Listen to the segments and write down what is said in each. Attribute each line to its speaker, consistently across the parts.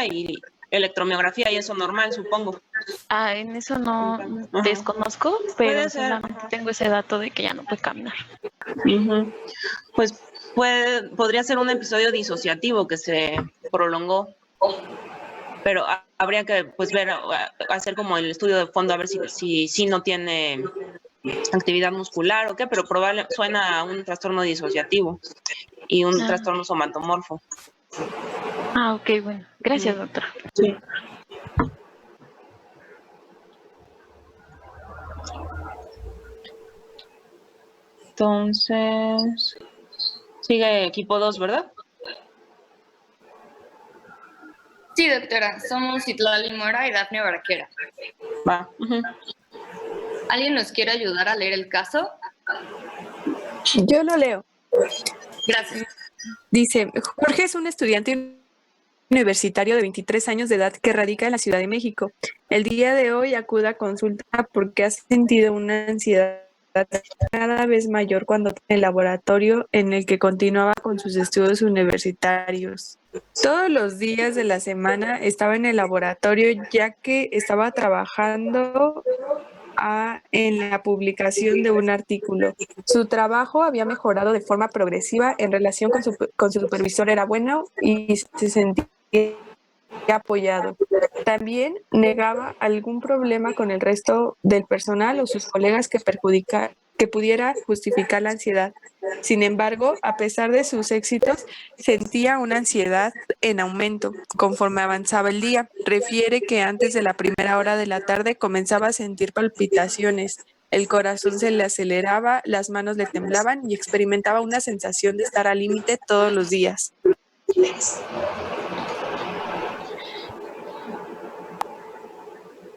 Speaker 1: y electromiografía y eso normal, supongo.
Speaker 2: En eso no desconozco, pero solamente tengo ese dato de que ya no puede caminar.
Speaker 1: Pues podría ser un episodio disociativo que se prolongó, pero habría que ver, hacer como el estudio de fondo a ver si no tiene actividad muscular o qué, pero suena a un trastorno disociativo y un trastorno somatomorfo.
Speaker 2: Ok, bueno. Gracias, doctora.
Speaker 1: Sí. Entonces, sigue equipo 2, ¿verdad?
Speaker 3: Sí, doctora. Somos Citlali Mora y Dafne Barquera.
Speaker 1: Va.
Speaker 3: ¿Alguien nos quiere ayudar a leer el caso?
Speaker 4: Yo lo leo.
Speaker 3: Gracias.
Speaker 4: Dice, Jorge es un estudiante universitario de 23 años de edad que radica en la Ciudad de México. El día de hoy acude a consulta porque ha sentido una ansiedad cada vez mayor cuando en el laboratorio en el que continuaba con sus estudios universitarios. Todos los días de la semana estaba en el laboratorio ya que estaba trabajando en la publicación de un artículo. Su trabajo había mejorado de forma progresiva en relación con su supervisor, era bueno y se sentía apoyado. También negaba algún problema con el resto del personal o sus colegas que pudiera justificar la ansiedad. Sin embargo, a pesar de sus éxitos, sentía una ansiedad en aumento conforme avanzaba el día. Refiere que antes de la primera hora de la tarde comenzaba a sentir palpitaciones, el corazón se le aceleraba, las manos le temblaban y experimentaba una sensación de estar al límite todos los días.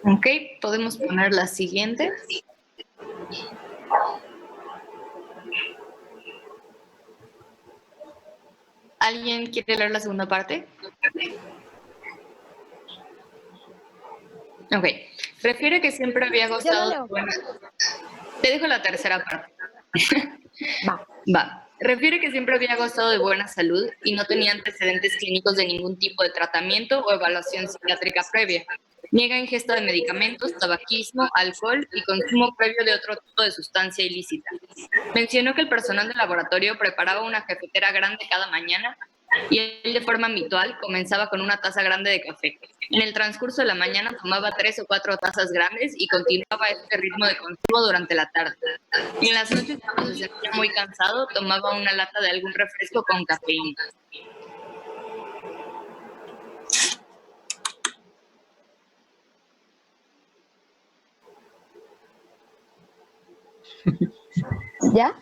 Speaker 3: Ok, podemos poner la siguiente. ¿Alguien quiere leer la segunda parte? Ok. Refiere que siempre había gozado de buena... Te dejo la tercera parte. Va. Refiere que siempre había gozado de buena salud y no tenía antecedentes clínicos de ningún tipo de tratamiento o evaluación psiquiátrica previa. Niega ingesta de medicamentos, tabaquismo, alcohol y consumo previo de otro tipo de sustancia ilícita. Mencionó que el personal del laboratorio preparaba una cafetera grande cada mañana y él de forma habitual comenzaba con una taza grande de café. En el transcurso de la mañana tomaba 3 o 4 tazas grandes y continuaba este ritmo de consumo durante la tarde. Y en las noches, cuando se sentía muy cansado, tomaba una lata de algún refresco con cafeína.
Speaker 5: ¿Ya?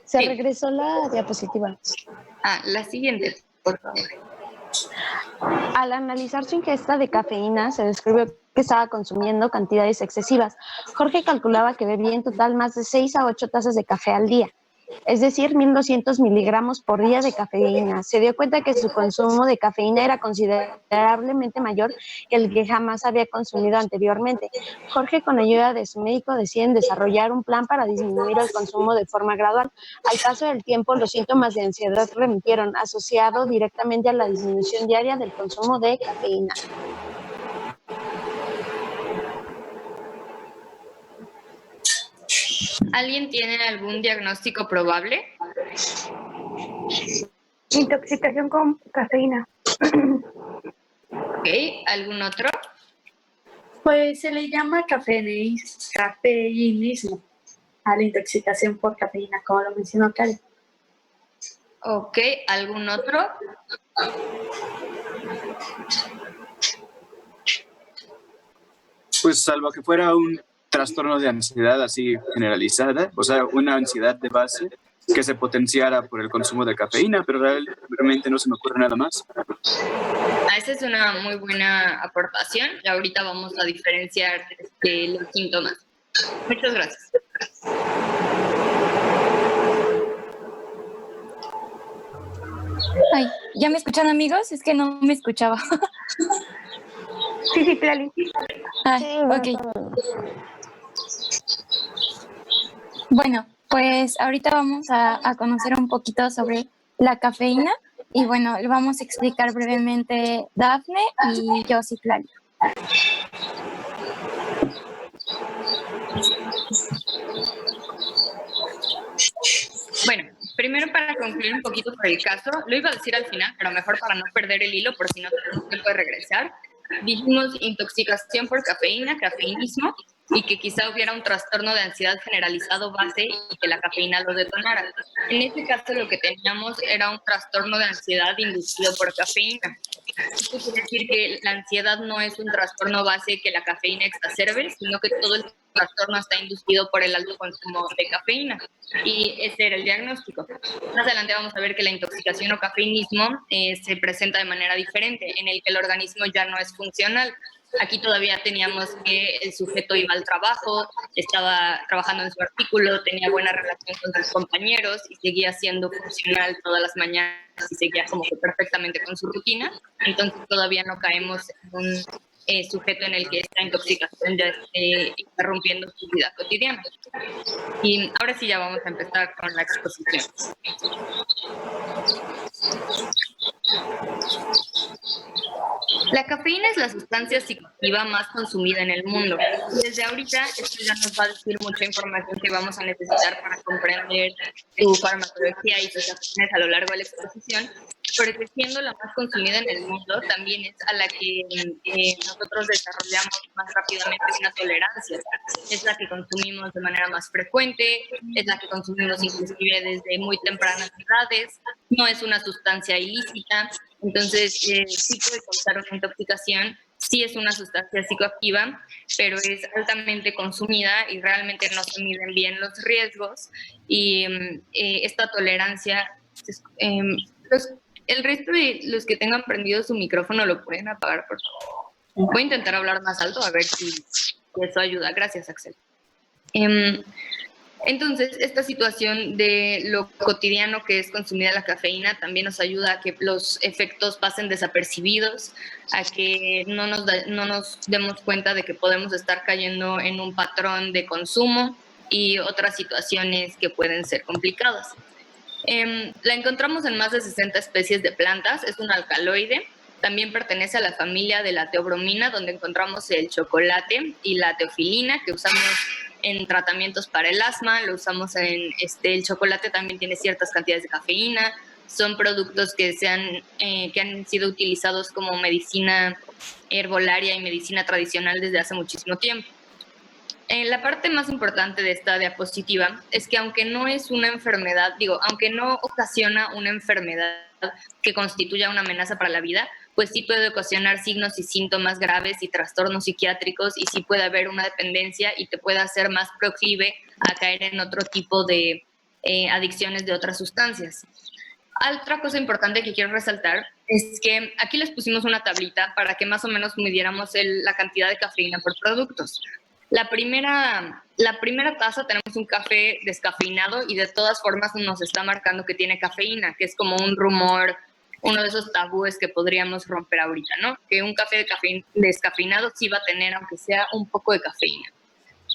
Speaker 5: Se regresó la diapositiva.
Speaker 3: La siguiente, por favor.
Speaker 5: Al analizar su ingesta de cafeína, se descubrió que estaba consumiendo cantidades excesivas. Jorge calculaba que bebía en total más de 6 a 8 tazas de café al día, es decir, 1.200 miligramos por día de cafeína. Se dio cuenta que su consumo de cafeína era considerablemente mayor que el que jamás había consumido anteriormente. Jorge, con ayuda de su médico, deciden desarrollar un plan para disminuir el consumo de forma gradual. Al paso del tiempo, los síntomas de ansiedad remitieron, asociado directamente a la disminución diaria del consumo de cafeína.
Speaker 3: ¿Alguien tiene algún diagnóstico probable?
Speaker 6: Intoxicación con cafeína.
Speaker 3: Ok, ¿algún otro?
Speaker 6: Pues se le llama cafeinismo a la intoxicación por cafeína, como lo mencionó Karen.
Speaker 3: Ok, ¿algún otro?
Speaker 7: Pues salvo que fuera un trastorno de ansiedad así generalizada, o sea, una ansiedad de base que se potenciara por el consumo de cafeína, pero realmente no se me ocurre nada más.
Speaker 3: Esa es una muy buena aportación y ahorita vamos a diferenciar los síntomas. Muchas gracias.
Speaker 8: Ay, ¿ya me escuchan, amigos? Es que no me escuchaba.
Speaker 6: Sí, Clali.
Speaker 8: Ok. Bueno, pues ahorita vamos a conocer un poquito sobre la cafeína y bueno, lo vamos a explicar brevemente Dafne y yo, Citlali.
Speaker 3: Bueno, primero para concluir un poquito por el caso, lo iba a decir al final, pero mejor para no perder el hilo por si no tenemos tiempo de regresar. Dijimos intoxicación por cafeína, cafeinismo, y que quizá hubiera un trastorno de ansiedad generalizado base y que la cafeína lo detonara. En este caso lo que teníamos era un trastorno de ansiedad inducido por cafeína. Esto quiere decir que la ansiedad no es un trastorno base que la cafeína exacerbe, sino que todo el trastorno está inducido por el alto consumo de cafeína. Y ese era el diagnóstico. Más adelante vamos a ver que la intoxicación o cafeinismo se presenta de manera diferente, en el que el organismo ya no es funcional. Aquí todavía teníamos que el sujeto iba al trabajo, estaba trabajando en su artículo, tenía buena relación con sus compañeros y seguía siendo funcional todas las mañanas y seguía como que perfectamente con su rutina. Entonces todavía no caemos en un sujeto en el que esta intoxicación ya esté interrumpiendo su vida cotidiana. Y ahora sí ya vamos a empezar con la exposición. La cafeína es la sustancia psicoactiva más consumida en el mundo. Desde ahorita esto ya nos va a decir mucha información que vamos a necesitar para comprender su farmacología y sus acciones a lo largo de la exposición, porque siendo la más consumida en el mundo, también es a la que nosotros desarrollamos más rápidamente una tolerancia. Es la que consumimos de manera más frecuente, es la que consumimos inclusive desde muy tempranas edades, no es una sustancia ilícita, entonces sí puede causar una intoxicación, sí es una sustancia psicoactiva, pero es altamente consumida y realmente no se miden bien los riesgos y esta tolerancia, el resto de los que tengan prendido su micrófono lo pueden apagar, por favor. Voy a intentar hablar más alto a ver si eso ayuda. Gracias, Axel. Entonces, esta situación de lo cotidiano que es consumida la cafeína también nos ayuda a que los efectos pasen desapercibidos, a que no nos demos cuenta de que podemos estar cayendo en un patrón de consumo y otras situaciones que pueden ser complicadas. La encontramos en más de 60 especies de plantas, es un alcaloide, también pertenece a la familia de la teobromina, donde encontramos el chocolate y la teofilina, que usamos en tratamientos para el asma, lo usamos en el chocolate también tiene ciertas cantidades de cafeína, son productos que han sido utilizados como medicina herbolaria y medicina tradicional desde hace muchísimo tiempo. La parte más importante de esta diapositiva es que aunque no es una enfermedad, aunque no ocasiona una enfermedad que constituya una amenaza para la vida, pues sí puede ocasionar signos y síntomas graves y trastornos psiquiátricos y sí puede haber una dependencia y te puede hacer más proclive a caer en otro tipo de adicciones de otras sustancias. Otra cosa importante que quiero resaltar es que aquí les pusimos una tablita para que más o menos midiéramos la cantidad de cafeína por productos. La primera taza tenemos un café descafeinado y de todas formas nos está marcando que tiene cafeína, que es como un rumor, uno de esos tabúes que podríamos romper ahorita, ¿no? Que un café descafeinado sí va a tener, aunque sea un poco de cafeína.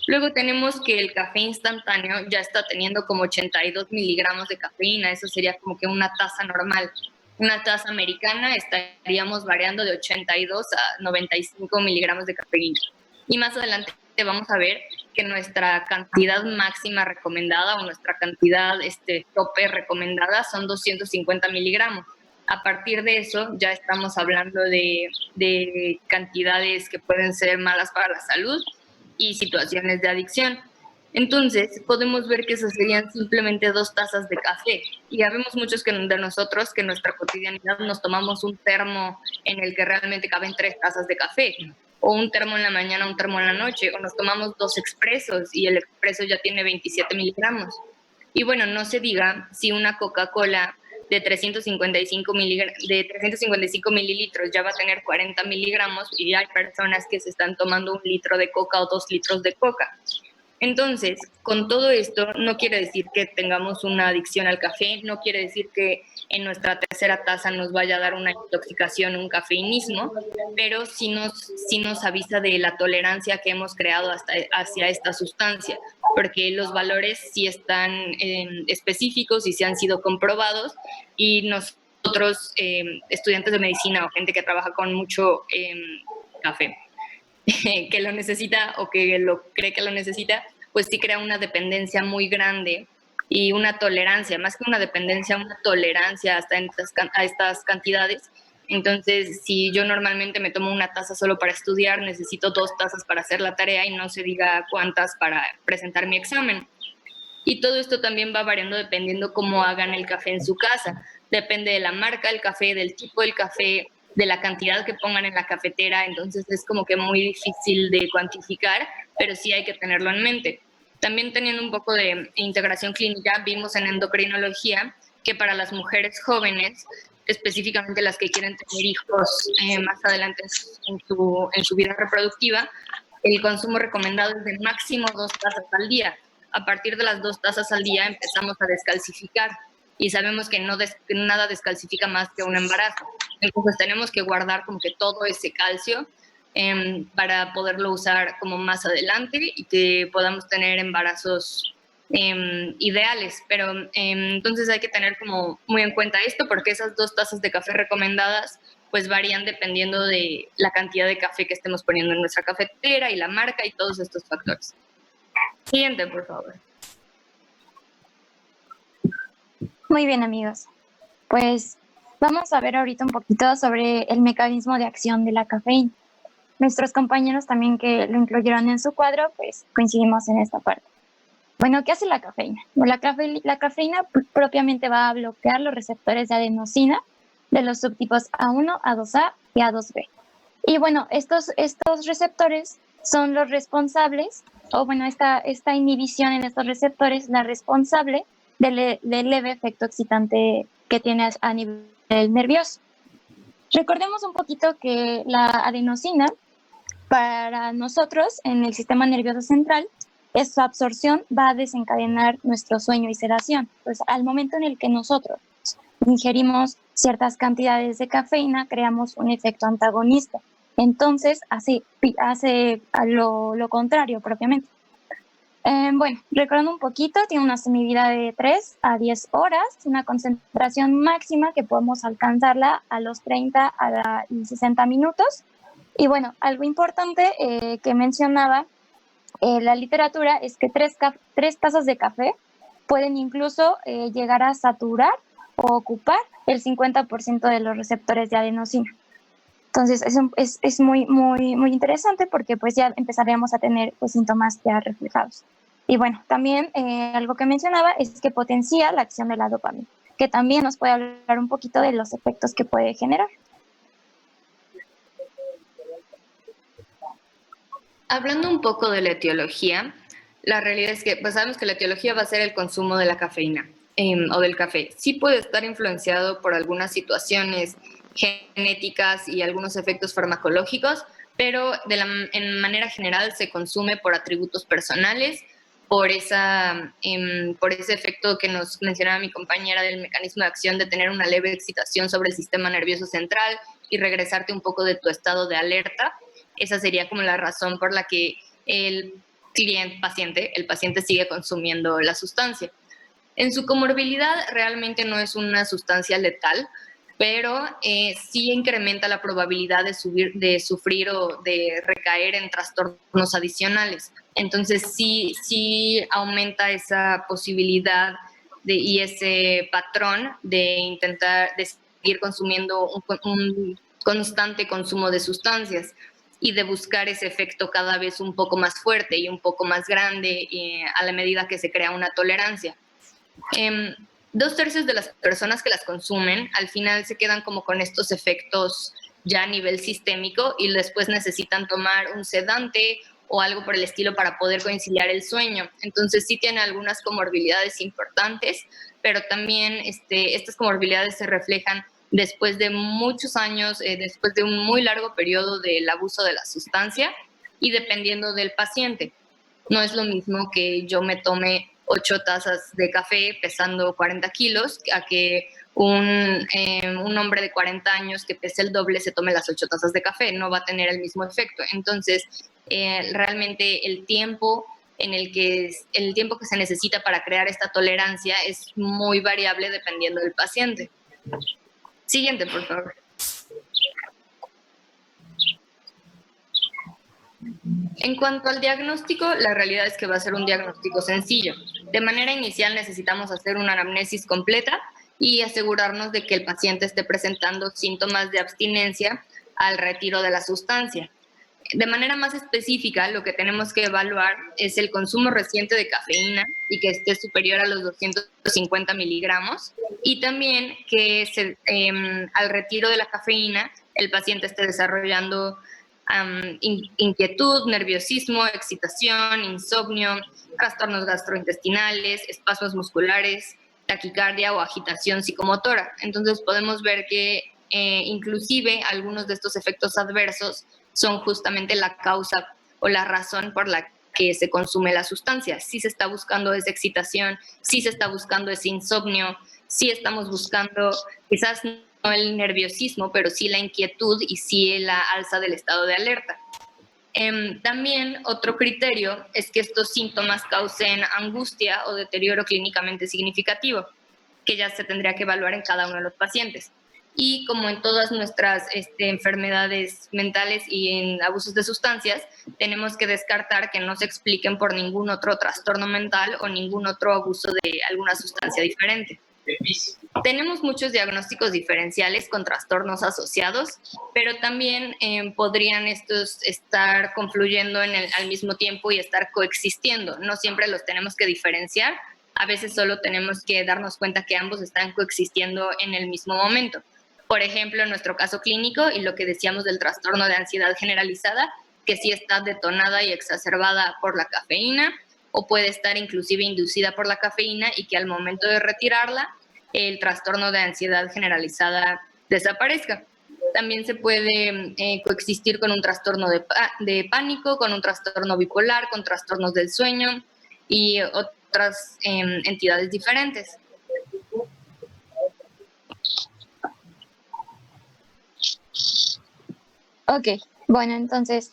Speaker 3: Luego tenemos que el café instantáneo ya está teniendo como 82 miligramos de cafeína, eso sería como que una taza normal. Una taza americana estaríamos variando de 82 a 95 miligramos de cafeína. Y más adelante vamos a ver que nuestra cantidad máxima recomendada o nuestra cantidad tope recomendada son 250 miligramos. A partir de eso ya estamos hablando de cantidades que pueden ser malas para la salud y situaciones de adicción. Entonces podemos ver que esas serían simplemente 2 tazas de café y ya vemos muchos de nosotros que en nuestra cotidianidad nos tomamos un termo en el que realmente caben 3 tazas de café, o un termo en la mañana, un termo en la noche, o nos tomamos 2 expresos y el expreso ya tiene 27 miligramos. Y bueno, no se diga si una Coca-Cola de 355 mililitros ya va a tener 40 miligramos y hay personas que se están tomando 1 litro de coca o 2 litros de coca. Entonces, con todo esto, no quiere decir que tengamos una adicción al café, no quiere decir que en nuestra tercera taza nos vaya a dar una intoxicación, un cafeinismo, pero sí nos avisa de la tolerancia que hemos creado hacia esta sustancia, porque los valores sí están específicos y sí han sido comprobados y nos otros estudiantes de medicina o gente que trabaja con mucho café, que lo necesita o que lo cree que lo necesita, pues sí crea una dependencia muy grande y una tolerancia, más que una dependencia, una tolerancia hasta a estas cantidades. Entonces, si yo normalmente me tomo una taza solo para estudiar, necesito 2 tazas para hacer la tarea y no se diga cuántas para presentar mi examen. Y todo esto también va variando dependiendo cómo hagan el café en su casa. Depende de la marca del café, del tipo del café, de la cantidad que pongan en la cafetera. Entonces es como que muy difícil de cuantificar, pero sí hay que tenerlo en mente. También teniendo un poco de integración clínica, vimos en endocrinología que para las mujeres jóvenes, específicamente las que quieren tener hijos más adelante en su vida reproductiva, el consumo recomendado es de máximo 2 tazas al día. A partir de las 2 tazas al día empezamos a descalcificar y sabemos que nada descalcifica más que un embarazo. Entonces tenemos que guardar como que todo ese calcio para poderlo usar como más adelante y que podamos tener embarazos ideales. Pero entonces hay que tener como muy en cuenta esto porque esas 2 tazas de café recomendadas pues varían dependiendo de la cantidad de café que estemos poniendo en nuestra cafetera y la marca y todos estos factores. Siguiente, por favor.
Speaker 8: Muy bien, amigos. Pues vamos a ver ahorita un poquito sobre el mecanismo de acción de la cafeína. Nuestros compañeros también que lo incluyeron en su cuadro, pues coincidimos en esta parte. Bueno, ¿qué hace la cafeína? La cafeína propiamente va a bloquear los receptores de adenosina de los subtipos A1, A2A y A2B. Y bueno, estos receptores son los responsables, o bueno, esta inhibición en estos receptores, la responsable del leve efecto excitante que tiene a nivel nervioso. Recordemos un poquito que la adenosina, para nosotros, en el sistema nervioso central, su absorción va a desencadenar nuestro sueño y sedación. Pues al momento en el que nosotros ingerimos ciertas cantidades de cafeína, creamos un efecto antagonista. Entonces, hace lo contrario propiamente. Bueno, recordando un poquito, tiene una semivida de 3 a 10 horas, una concentración máxima que podemos alcanzarla a los 30 y 60 minutos. Y bueno, algo importante que mencionaba la literatura es que 3 tazas de café pueden incluso llegar a saturar o ocupar el 50% de los receptores de adenosina. Entonces es muy, muy, muy interesante porque pues ya empezaríamos a tener pues, síntomas ya reflejados. Y bueno, también algo que mencionaba es que potencia la acción de la dopamina, que también nos puede hablar un poquito de los efectos que puede generar.
Speaker 3: Hablando un poco de la etiología, la realidad es que pues sabemos que la etiología va a ser el consumo de la cafeína o del café. Sí puede estar influenciado por algunas situaciones genéticas y algunos efectos farmacológicos, pero en manera general se consume por atributos personales, por ese efecto que nos mencionaba mi compañera del mecanismo de acción de tener una leve excitación sobre el sistema nervioso central y regresarte un poco de tu estado de alerta. Esa sería como la razón por la que el paciente sigue consumiendo la sustancia. En su comorbilidad realmente no es una sustancia letal, pero sí incrementa la probabilidad de sufrir o de recaer en trastornos adicionales. Entonces sí aumenta esa posibilidad y ese patrón de intentar de seguir consumiendo un constante consumo de sustancias y de buscar ese efecto cada vez un poco más fuerte y un poco más grande a la medida que se crea una tolerancia. 2/3 de las personas que las consumen al final se quedan como con estos efectos ya a nivel sistémico y después necesitan tomar un sedante o algo por el estilo para poder conciliar el sueño. Entonces sí tiene algunas comorbilidades importantes, pero también estas comorbilidades se reflejan después de muchos años, después de un muy largo periodo del abuso de la sustancia y dependiendo del paciente. No es lo mismo que yo me tome 8 tazas de café pesando 40 kilos a que un hombre de 40 años que pese el doble se tome las 8 tazas de café. No va a tener el mismo efecto. Entonces, realmente el tiempo que se necesita para crear esta tolerancia es muy variable dependiendo del paciente. Siguiente, por favor. En cuanto al diagnóstico, la realidad es que va a ser un diagnóstico sencillo. De manera inicial necesitamos hacer una anamnesis completa y asegurarnos de que el paciente esté presentando síntomas de abstinencia al retiro de la sustancia. De manera más específica, lo que tenemos que evaluar es el consumo reciente de cafeína y que esté superior a los 250 miligramos, y también que al retiro de la cafeína el paciente esté desarrollando inquietud, nerviosismo, excitación, insomnio, trastornos gastrointestinales, espasmos musculares, taquicardia o agitación psicomotora. Entonces podemos ver que inclusive algunos de estos efectos adversos son justamente la causa o la razón por la que se consume la sustancia. Si se está buscando esa excitación, si se está buscando ese insomnio, si estamos buscando quizás no el nerviosismo, pero sí la inquietud y sí la alza del estado de alerta. También otro criterio es que estos síntomas causen angustia o deterioro clínicamente significativo, que ya se tendría que evaluar en cada uno de los pacientes. Y como en todas nuestras enfermedades mentales y en abusos de sustancias, tenemos que descartar que no se expliquen por ningún otro trastorno mental o ningún otro abuso de alguna sustancia diferente. Tenemos muchos diagnósticos diferenciales con trastornos asociados, pero también podrían estos estar confluyendo al mismo tiempo y estar coexistiendo. No siempre los tenemos que diferenciar, a veces solo tenemos que darnos cuenta que ambos están coexistiendo en el mismo momento. Por ejemplo, en nuestro caso clínico y lo que decíamos del trastorno de ansiedad generalizada, que sí está detonada y exacerbada por la cafeína, o puede estar inclusive inducida por la cafeína y que al momento de retirarla, el trastorno de ansiedad generalizada desaparezca. También se puede coexistir con un trastorno de pánico, con un trastorno bipolar, con trastornos del sueño y otras entidades diferentes.
Speaker 8: Ok, bueno, entonces,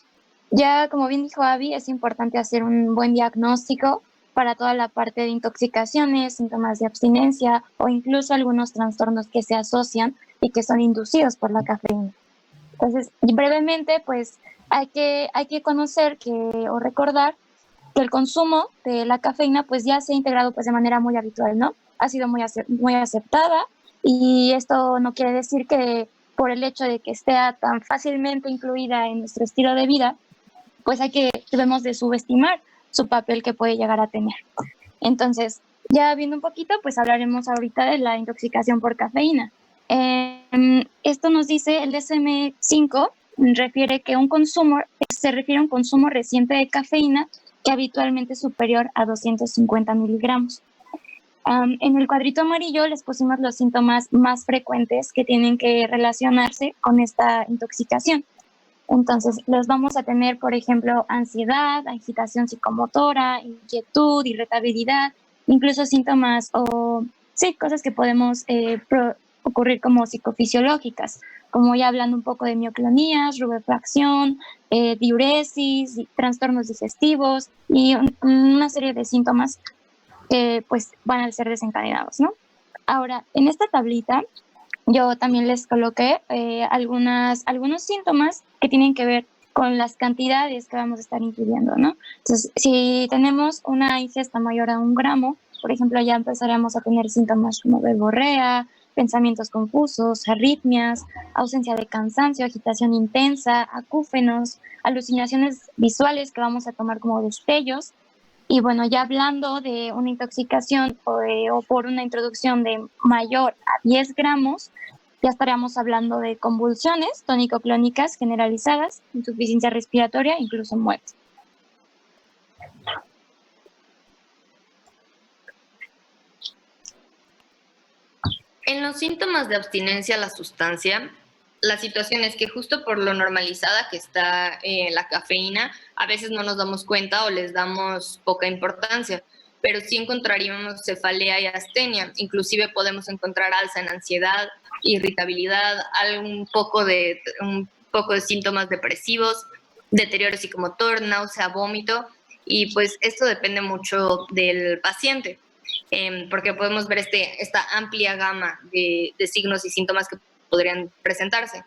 Speaker 8: ya como bien dijo Abby, es importante hacer un buen diagnóstico para toda la parte de intoxicaciones, síntomas de abstinencia o incluso algunos trastornos que se asocian y que son inducidos por la cafeína. Entonces, brevemente, pues hay que conocer o recordar que el consumo de la cafeína pues ya se ha integrado pues de manera muy habitual, ¿no? Ha sido muy aceptada, y esto no quiere decir que por el hecho de que esté tan fácilmente incluida en nuestro estilo de vida, pues debemos de subestimar su papel que puede llegar a tener. Entonces, ya viendo un poquito, pues hablaremos ahorita de la intoxicación por cafeína. Esto nos dice el DSM-5, se refiere a un consumo reciente de cafeína que habitualmente es superior a 250 miligramos. En el cuadrito amarillo les pusimos los síntomas más frecuentes que tienen que relacionarse con esta intoxicación. Entonces, los vamos a tener, por ejemplo, ansiedad, agitación psicomotora, inquietud, irritabilidad, incluso síntomas cosas que podemos ocurrir como psicofisiológicas, como ya hablando un poco de mioclonías, rubefacción, diuresis, trastornos digestivos y una serie de síntomas que pues van a ser desencadenados, ¿no? Ahora, en esta tablita yo también les coloqué algunos síntomas que tienen que ver con las cantidades que vamos a estar incluyendo, ¿no? Entonces, si tenemos una ingesta mayor a 1 gramo, por ejemplo, ya empezaremos a tener síntomas como verborrea, pensamientos confusos, arritmias, ausencia de cansancio, agitación intensa, acúfenos, alucinaciones visuales que vamos a tomar como destellos. Y bueno, ya hablando de una intoxicación o por una introducción de mayor a 10 gramos, ya estaríamos hablando de convulsiones tónico-clónicas generalizadas, insuficiencia respiratoria, incluso muerte.
Speaker 3: En los síntomas de abstinencia a la sustancia, la situación es que justo por lo normalizada que está la cafeína, a veces no nos damos cuenta o les damos poca importancia, pero sí encontraríamos cefalea y astenia. Inclusive podemos encontrar alza en ansiedad, irritabilidad, un poco de síntomas depresivos, deterioro psicomotor, náusea, vómito, y pues esto depende mucho del paciente, porque podemos ver esta amplia gama de signos y síntomas que podrían presentarse.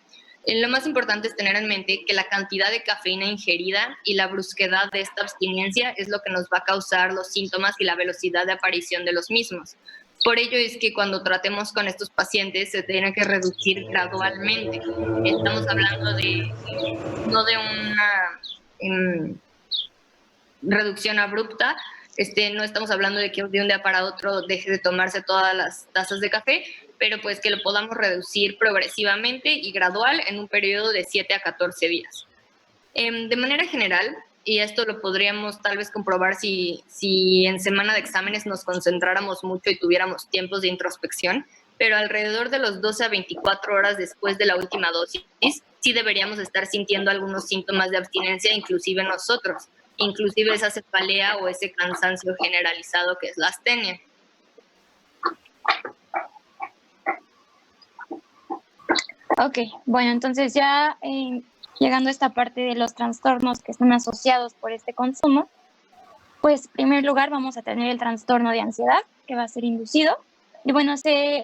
Speaker 3: Lo más importante es tener en mente que la cantidad de cafeína ingerida y la brusquedad de esta abstinencia es lo que nos va a causar los síntomas y la velocidad de aparición de los mismos. Por ello es que cuando tratemos con estos pacientes se tiene que reducir gradualmente. Estamos hablando no de una reducción abrupta, no estamos hablando de que de un día para otro deje de tomarse todas las tazas de café, pero pues que lo podamos reducir progresivamente y gradual en un periodo de 7 a 14 días. De manera general, y esto lo podríamos tal vez comprobar si en semana de exámenes nos concentráramos mucho y tuviéramos tiempos de introspección, pero alrededor de los 12 a 24 horas después de la última dosis, sí deberíamos estar sintiendo algunos síntomas de abstinencia, inclusive nosotros, inclusive esa cefalea o ese cansancio generalizado que es la astenia.
Speaker 8: Ok, bueno, entonces ya llegando a esta parte de los trastornos que están asociados por este consumo, pues en primer lugar vamos a tener el trastorno de ansiedad que va a ser inducido. Y bueno,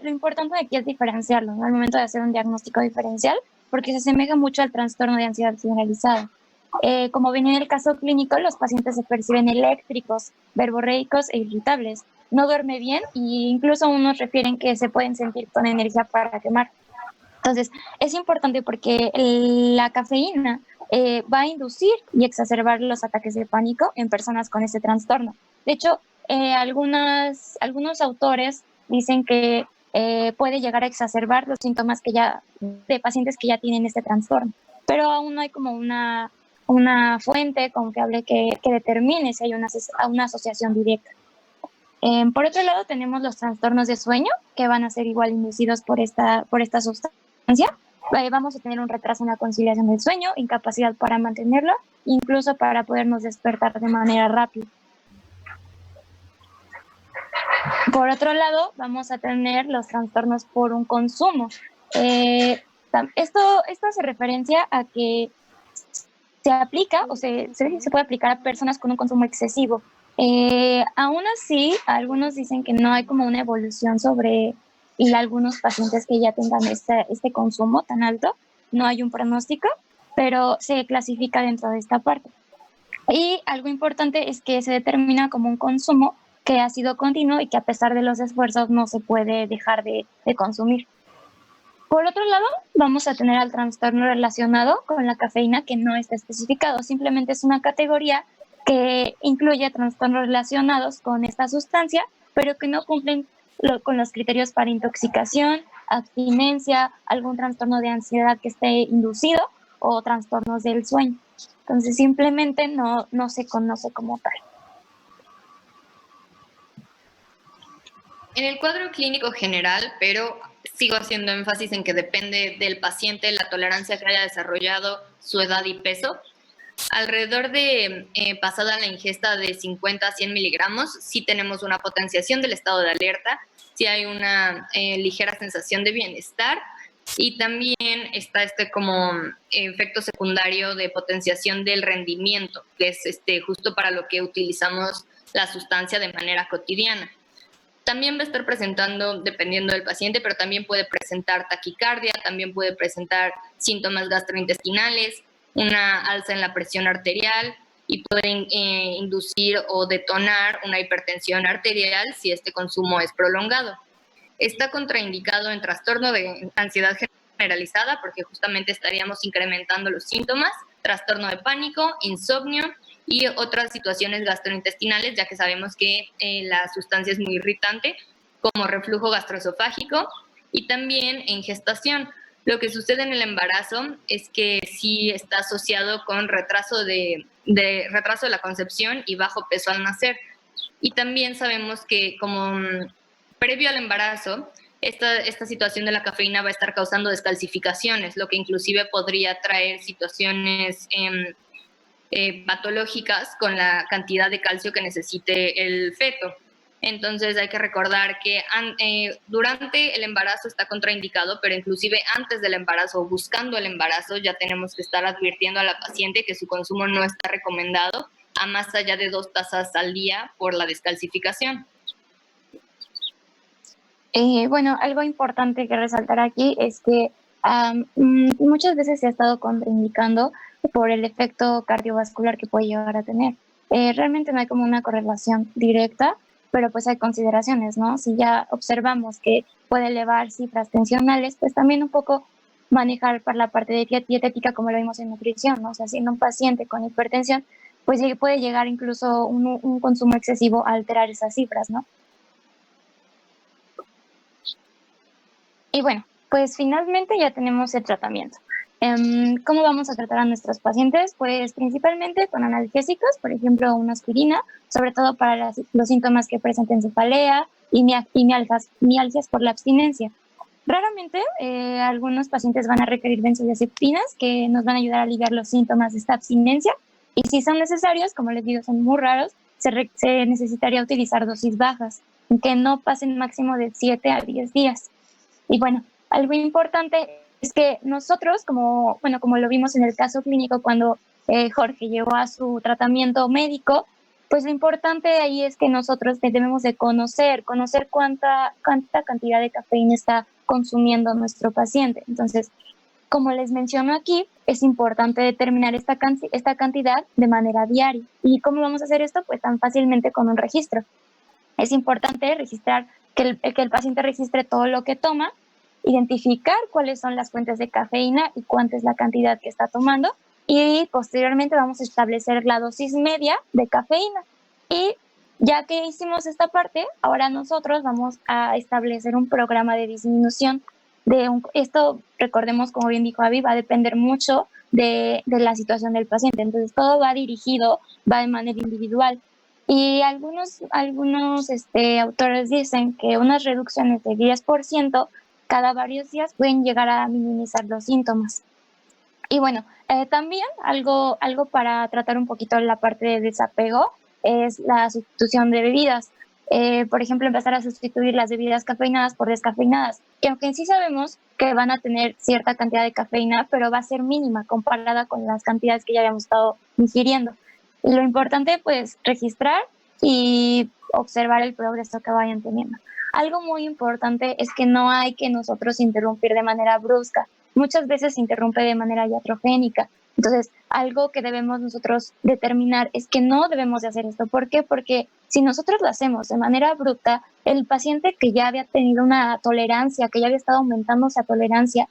Speaker 8: lo importante aquí es diferenciarlo, ¿no? Al momento de hacer un diagnóstico diferencial, porque se asemeja mucho al trastorno de ansiedad generalizada. Como ven en el caso clínico, los pacientes se perciben eléctricos, verborreicos e irritables. No duerme bien e incluso unos refieren que se pueden sentir con energía para quemar. Entonces, es importante porque la cafeína va a inducir y exacerbar los ataques de pánico en personas con ese trastorno. De hecho, algunos autores dicen que puede llegar a exacerbar los síntomas de pacientes que ya tienen este trastorno, pero aún no hay como una fuente confiable que determine si hay una asociación directa. Por otro lado, tenemos los trastornos de sueño, que van a ser igual inducidos por esta sustancia. Vamos a tener un retraso en la conciliación del sueño, incapacidad para mantenerlo, incluso para podernos despertar de manera rápida. Por otro lado, vamos a tener los trastornos por un consumo. Esto hace referencia a que se aplica o se puede aplicar a personas con un consumo excesivo. Aún así, algunos dicen que no hay como una evolución y algunos pacientes que ya tengan este consumo tan alto, no hay un pronóstico, pero se clasifica dentro de esta parte. Y algo importante es que se determina como un consumo que ha sido continuo y que a pesar de los esfuerzos no se puede dejar de consumir. Por otro lado, vamos a tener al trastorno relacionado con la cafeína que no está especificado, simplemente es una categoría que incluye trastornos relacionados con esta sustancia, pero que no cumplen con los criterios para intoxicación, abstinencia, algún trastorno de ansiedad que esté inducido o trastornos del sueño. Entonces simplemente no se conoce como tal.
Speaker 3: En el cuadro clínico general, pero sigo haciendo énfasis en que depende del paciente, la tolerancia que haya desarrollado, su edad y peso. Alrededor de pasada la ingesta de 50 a 100 miligramos, sí tenemos una potenciación del estado de alerta, sí hay una ligera sensación de bienestar y también está como efecto secundario de potenciación del rendimiento, que es justo para lo que utilizamos la sustancia de manera cotidiana. También va a estar presentando, dependiendo del paciente, pero también puede presentar taquicardia, también puede presentar síntomas gastrointestinales, una alza en la presión arterial y puede inducir o detonar una hipertensión arterial si este consumo es prolongado. Está contraindicado en trastorno de ansiedad generalizada porque justamente estaríamos incrementando los síntomas, trastorno de pánico, insomnio y otras situaciones gastrointestinales, ya que sabemos que la sustancia es muy irritante, como reflujo gastroesofágico, y también en gestación. Lo que sucede en el embarazo es que sí está asociado con retraso de la concepción y bajo peso al nacer. Y también sabemos que como previo al embarazo, esta situación de la cafeína va a estar causando descalcificaciones, lo que inclusive podría traer situaciones patológicas con la cantidad de calcio que necesite el feto. Entonces hay que recordar que durante el embarazo está contraindicado, pero inclusive antes del embarazo o buscando el embarazo ya tenemos que estar advirtiendo a la paciente que su consumo no está recomendado a más allá de 2 tazas al día por la descalcificación.
Speaker 8: Bueno, algo importante que resaltar aquí es que muchas veces se ha estado contraindicando por el efecto cardiovascular que puede llegar a tener. Realmente no hay como una correlación directa, pero pues hay consideraciones, ¿no? Si ya observamos que puede elevar cifras tensionales, pues también un poco manejar para la parte de dietética como lo vimos en nutrición, ¿no? O sea, si en un paciente con hipertensión, pues puede llegar incluso un consumo excesivo a alterar esas cifras, ¿no? Y bueno, pues finalmente ya tenemos el tratamiento. ¿Cómo vamos a tratar a nuestros pacientes? Pues principalmente con analgésicos, por ejemplo, una aspirina, sobre todo para los síntomas que presenten cefalea y mialgias por la abstinencia. Raramente algunos pacientes van a requerir benzodiazepinas que nos van a ayudar a aliviar los síntomas de esta abstinencia, y si son necesarios, como les digo, son muy raros, se necesitaría utilizar dosis bajas, que no pasen máximo de 7 a 10 días. Y bueno, algo importante es que nosotros, como lo vimos en el caso clínico cuando Jorge llegó a su tratamiento médico, pues lo importante ahí es que nosotros debemos de conocer cuánta cantidad de cafeína está consumiendo nuestro paciente. Entonces, como les menciono aquí, es importante determinar esta cantidad de manera diaria. ¿Y cómo vamos a hacer esto? Pues tan fácilmente con un registro. Es importante registrar, que el paciente registre todo lo que toma, identificar cuáles son las fuentes de cafeína y cuánta es la cantidad que está tomando, y posteriormente vamos a establecer la dosis media de cafeína. Y ya que hicimos esta parte, ahora nosotros vamos a establecer un programa de disminución esto, recordemos, como bien dijo Abby, va a depender mucho de la situación del paciente. Entonces todo va dirigido, va de manera individual. Y algunos autores dicen que unas reducciones de 10% cada varios días pueden llegar a minimizar los síntomas. Y bueno, también algo para tratar un poquito la parte de desapego es la sustitución de bebidas. Por ejemplo, empezar a sustituir las bebidas cafeinadas por descafeinadas, que aunque sí sabemos que van a tener cierta cantidad de cafeína, pero va a ser mínima comparada con las cantidades que ya habíamos estado ingiriendo. Y lo importante, pues, registrar y observar el progreso que vayan teniendo. Algo muy importante es que no hay que nosotros interrumpir de manera brusca. Muchas veces se interrumpe de manera iatrogénica. Entonces, algo que debemos nosotros determinar es que no debemos de hacer esto. ¿Por qué? Porque si nosotros lo hacemos de manera abrupta, el paciente que ya había tenido una tolerancia, que ya había estado aumentando esa tolerancia,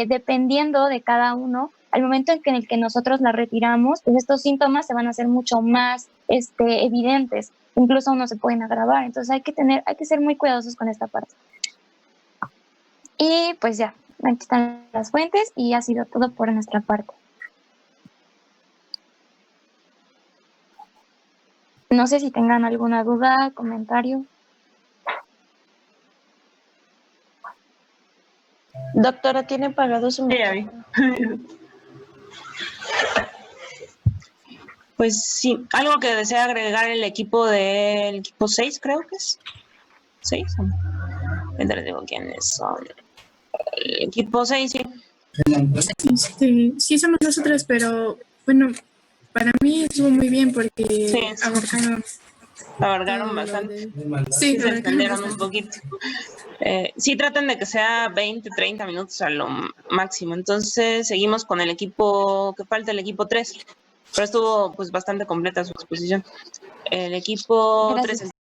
Speaker 8: dependiendo de cada uno, al momento en el que nosotros la retiramos, pues estos síntomas se van a hacer mucho más evidentes, incluso no se pueden agravar. Entonces hay que ser muy cuidadosos con esta parte. Y pues ya, aquí están las fuentes y ha sido todo por nuestra parte. No sé si tengan alguna duda, comentario.
Speaker 5: Doctora, ¿tiene pagado su micrófono?
Speaker 1: Pues sí, algo que desea agregar el equipo 6, creo que es. 6. Entonces digo quiénes son. El equipo 6, sí.
Speaker 4: Sí, somos nosotros, pero bueno, para mí estuvo muy bien porque
Speaker 1: Sí,
Speaker 4: abarcaron
Speaker 1: bastante.
Speaker 4: Sí,
Speaker 1: Se extendieron un poquito. Sí, traten de que sea 20, 30 minutos a lo máximo. Entonces seguimos con el equipo, que falta el equipo 3. Pero estuvo pues bastante completa su exposición. El equipo 3